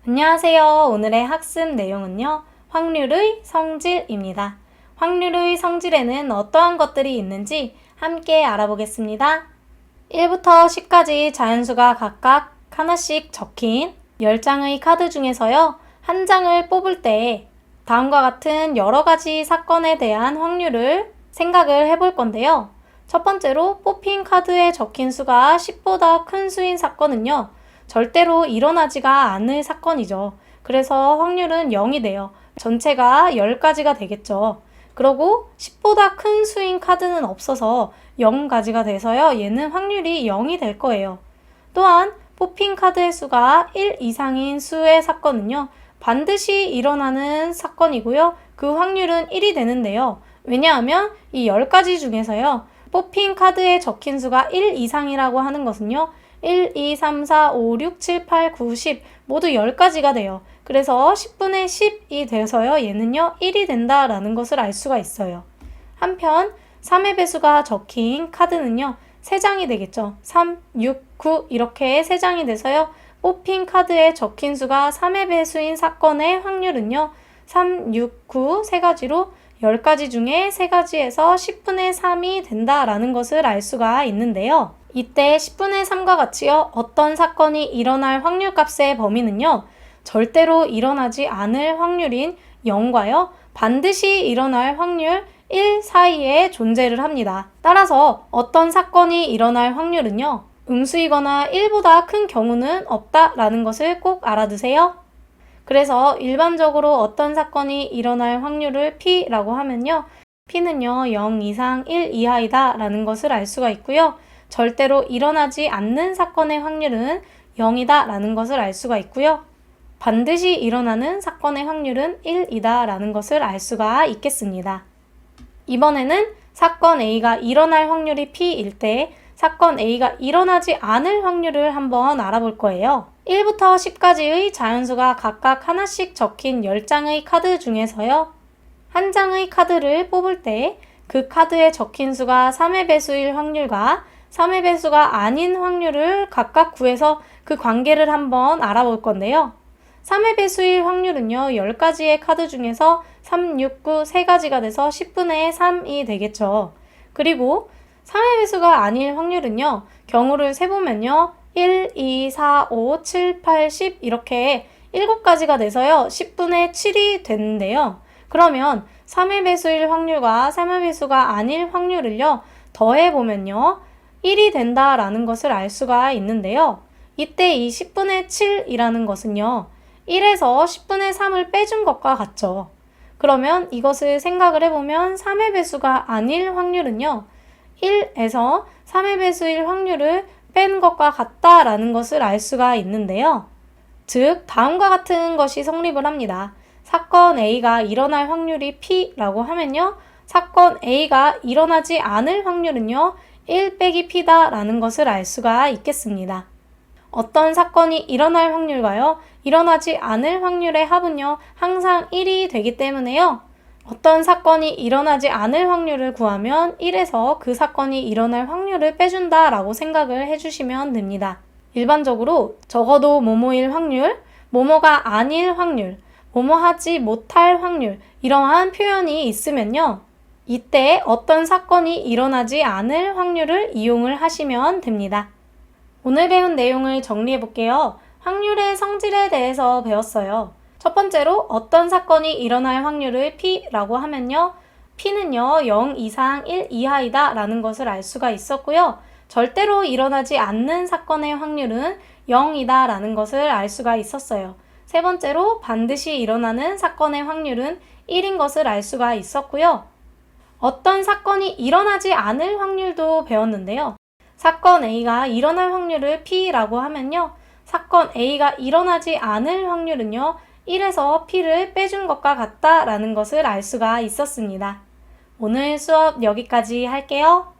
안녕하세요. 오늘의 학습 내용은요. 확률의 성질입니다. 확률의 성질에는 어떠한 것들이 있는지 함께 알아보겠습니다. 1부터 10까지 자연수가 각각 하나씩 적힌 10장의 카드 중에서요. 한 장을 뽑을 때 다음과 같은 여러 가지 사건에 대한 확률을 생각을 해볼 건데요. 첫 번째로 뽑힌 카드에 적힌 수가 10보다 큰 수인 사건은요. 절대로 일어나지가 않을 사건이죠. 그래서 확률은 0이 돼요. 전체가 10가지가 되겠죠. 그리고 10보다 큰 수인 카드는 없어서 0가지가 돼서요. 얘는 확률이 0이 될 거예요. 또한 뽑힌 카드의 수가 1 이상인 수의 사건은요. 반드시 일어나는 사건이고요. 그 확률은 1이 되는데요. 왜냐하면 이 10가지 중에서요. 뽑힌 카드에 적힌 수가 1 이상이라고 하는 것은요. 1, 2, 3, 4, 5, 6, 7, 8, 9, 10 모두 10가지가 돼요. 그래서 10분의 10이 돼서요. 얘는요. 1이 된다라는 것을 알 수가 있어요. 한편 3의 배수가 적힌 카드는요. 3장이 되겠죠. 3, 6, 9 이렇게 3장이 돼서요. 뽑힌 카드에 적힌 수가 3의 배수인 사건의 확률은요. 3, 6, 9 3가지로 10가지 중에 3가지에서 10분의 3이 된다라는 것을 알 수가 있는데요. 이때 10분의 3과 같이요. 어떤 사건이 일어날 확률값의 범위는요. 절대로 일어나지 않을 확률인 0과요. 반드시 일어날 확률 1 사이에 존재를 합니다. 따라서 어떤 사건이 일어날 확률은요. 음수이거나 1보다 큰 경우는 없다라는 것을 꼭 알아두세요. 그래서 일반적으로 어떤 사건이 일어날 확률을 P라고 하면요. P는요. 0 이상 1 이하이다 라는 것을 알 수가 있고요. 절대로 일어나지 않는 사건의 확률은 0이다 라는 것을 알 수가 있고요. 반드시 일어나는 사건의 확률은 1이다 라는 것을 알 수가 있겠습니다. 이번에는 사건 A가 일어날 확률이 P일 때 사건 A가 일어나지 않을 확률을 한번 알아볼 거예요. 1부터 10까지의 자연수가 각각 하나씩 적힌 10장의 카드 중에서요. 한 장의 카드를 뽑을 때 그 카드에 적힌 수가 3의 배수일 확률과 3의 배수가 아닌 확률을 각각 구해서 그 관계를 한번 알아볼 건데요. 3의 배수일 확률은요. 10가지의 카드 중에서 3, 6, 9 3가지가 돼서 10분의 3이 되겠죠. 그리고 3의 배수가 아닐 확률은요. 경우를 세보면요. 1, 2, 4, 5, 7, 8, 10 이렇게 7가지가 돼서요. 10분의 7이 되는데요. 그러면 3의 배수일 확률과 3의 배수가 아닐 확률을요. 더해보면요. 1이 된다라는 것을 알 수가 있는데요. 이때 이 10분의 7이라는 것은요. 1에서 10분의 3을 빼준 것과 같죠. 그러면 이것을 생각을 해보면 3의 배수가 아닐 확률은요. 1에서 3의 배수일 확률을 뺀 것과 같다라는 것을 알 수가 있는데요. 즉 다음과 같은 것이 성립을 합니다. 사건 A가 일어날 확률이 P라고 하면요. 사건 A가 일어나지 않을 확률은요. 1 빼기 P다 라는 것을 알 수가 있겠습니다. 어떤 사건이 일어날 확률과요. 일어나지 않을 확률의 합은요. 항상 1이 되기 때문에요. 어떤 사건이 일어나지 않을 확률을 구하면 1에서 그 사건이 일어날 확률을 빼준다 라고 생각을 해주시면 됩니다. 일반적으로 적어도 뭐뭐일 확률, 뭐뭐가 아닐 확률, 뭐뭐 하지 못할 확률 이러한 표현이 있으면요. 이때 어떤 사건이 일어나지 않을 확률을 이용을 하시면 됩니다. 오늘 배운 내용을 정리해 볼게요. 확률의 성질에 대해서 배웠어요. 첫 번째로 어떤 사건이 일어날 확률을 P라고 하면요. P는요. 0 이상 1 이하이다 라는 것을 알 수가 있었고요. 절대로 일어나지 않는 사건의 확률은 0이다 라는 것을 알 수가 있었어요. 세 번째로 반드시 일어나는 사건의 확률은 1인 것을 알 수가 있었고요. 어떤 사건이 일어나지 않을 확률도 배웠는데요. 사건 A가 일어날 확률을 P라고 하면요. 사건 A가 일어나지 않을 확률은요. 1에서 P를 빼준 것과 같다라는 것을 알 수가 있었습니다. 오늘 수업 여기까지 할게요.